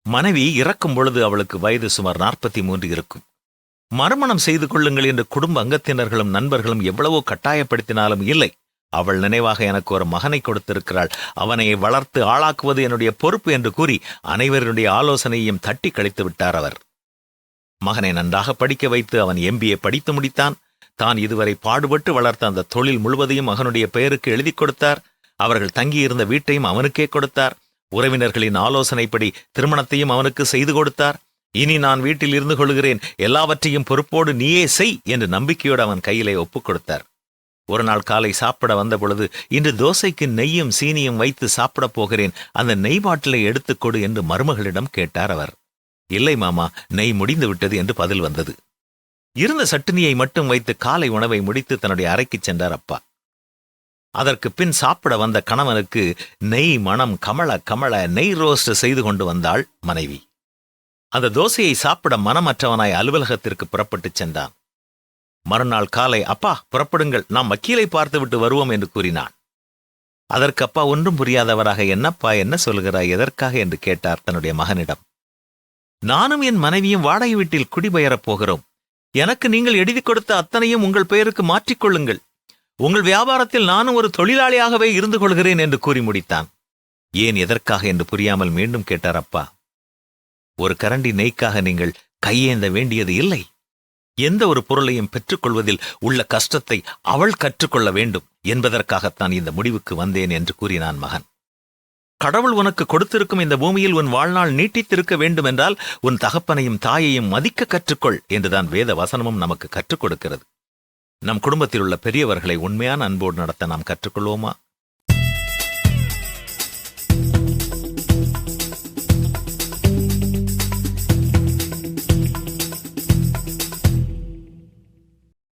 மனைவி இறக்கும் பொழுது அவளுக்கு வயது சுமார் 43 இருக்கும். மறுமணம் செய்து கொள்ளுங்கள் என்று குடும்ப அங்கத்தினர்களும் நண்பர்களும் எவ்வளவோ கட்டாயப்படுத்தினாலும் இல்லை. அவள் நினைவாக எனக்கு ஒரு மகனை கொடுத்திருக்கிறாள், அவனை வளர்த்து ஆளாக்குவது என்னுடைய பொறுப்பு என்று கூறி அனைவருடைய ஆலோசனையையும் தட்டி கழித்து விட்டார் அவர். மகனை நன்றாக படிக்க வைத்து அவன் MBA படித்து முடித்தான். தான் இதுவரை பாடுபட்டு வளர்த்த அந்த தொழில் முழுவதையும் மகனுடைய பெயருக்கு எழுதி கொடுத்தார். அவர்கள் தங்கியிருந்த வீட்டையும் அவனுக்கே கொடுத்தார். உறவினர்களின் ஆலோசனைப்படி திருமணத்தையும் அவனுக்கு செய்து கொடுத்தார். இனி நான் வீட்டில் இருந்து கொள்கிறேன், எல்லாவற்றையும் பொறுப்போடு நீயே செய் என்று நம்பிக்கையோடு அவன் கையிலே ஒப்புக் கொடுத்தார். ஒரு நாள் காலை சாப்பிட வந்த பொழுது, இன்று தோசைக்கு நெய்யும் சீனியும் வைத்து சாப்பிடப் போகிறேன், அந்த நெய் பாட்டிலை எடுத்துக்கொடு என்று மருமகளிடம் கேட்டார் அவர். இல்லை மாமா, நெய் முடிந்து விட்டது என்று பதில் வந்தது. இருந்த சட்டினியை மட்டும் வைத்து காலை உணவை முடித்து தன்னுடைய அறைக்கு சென்றார் அப்பா. அதற்கு பின் சாப்பிட வந்த கணவனுக்கு நெய் மணம் கமள கமள நெய் ரோஸ்ட் செய்து கொண்டு வந்தாள் மனைவி. அந்த தோசையை சாப்பிட மனமற்றவனாய் அலுவலகத்திற்கு புறப்பட்டு சென்றான். மறுநாள் காலை, அப்பா புறப்படுங்கள், நாம் வக்கீலை பார்த்துவிட்டு வருவோம் என்று கூறினான். அதற்கு அப்பா ஒன்றும் புரியாதவராக, என்னப்பா என்ன சொல்கிறாய், எதற்காக என்று கேட்டார் தன்னுடைய மகனிடம். நானும் என் மனைவியும் வாடகை வீட்டில் குடிபெயரப் போகிறோம். எனக்கு நீங்கள் எழுதி கொடுத்த அத்தனையும் உங்கள் பெயருக்கு மாற்றிக்கொள்ளுங்கள். உங்கள் வியாபாரத்தில் நானும் ஒரு தொழிலாளியாகவே இருந்து கொள்கிறேன் என்று கூறி முடித்தான். ஏன், எதற்காக என்று புரியாமல் மீண்டும் கேட்டார் அப்பா. ஒரு கரண்டி நெய்க்காக நீங்கள் கையேந்த வேண்டியது இல்லை. எந்த ஒரு பொருளையும் பெற்றுக்கொள்வதில் உள்ள கஷ்டத்தை அவள் கற்றுக்கொள்ள வேண்டும் என்பதற்காகத்தான் இந்த முடிவுக்கு வந்தேன் என்று கூறினான் மகன். கடவுள் உனக்கு கொடுத்திருக்கும் இந்த பூமியில் உன் வாழ்நாள் நீட்டித்திருக்க வேண்டும் என்றால் உன் தகப்பனையும் தாயையும் மதிக்க கற்றுக்கொள் என்றுதான் வேத வசனமும் நமக்கு கற்றுக் கொடுக்கிறது. நம் குடும்பத்தில் உள்ள பெரியவர்களை உண்மையான அன்போடு நடத்த நாம் கற்றுக்கொள்வோமா?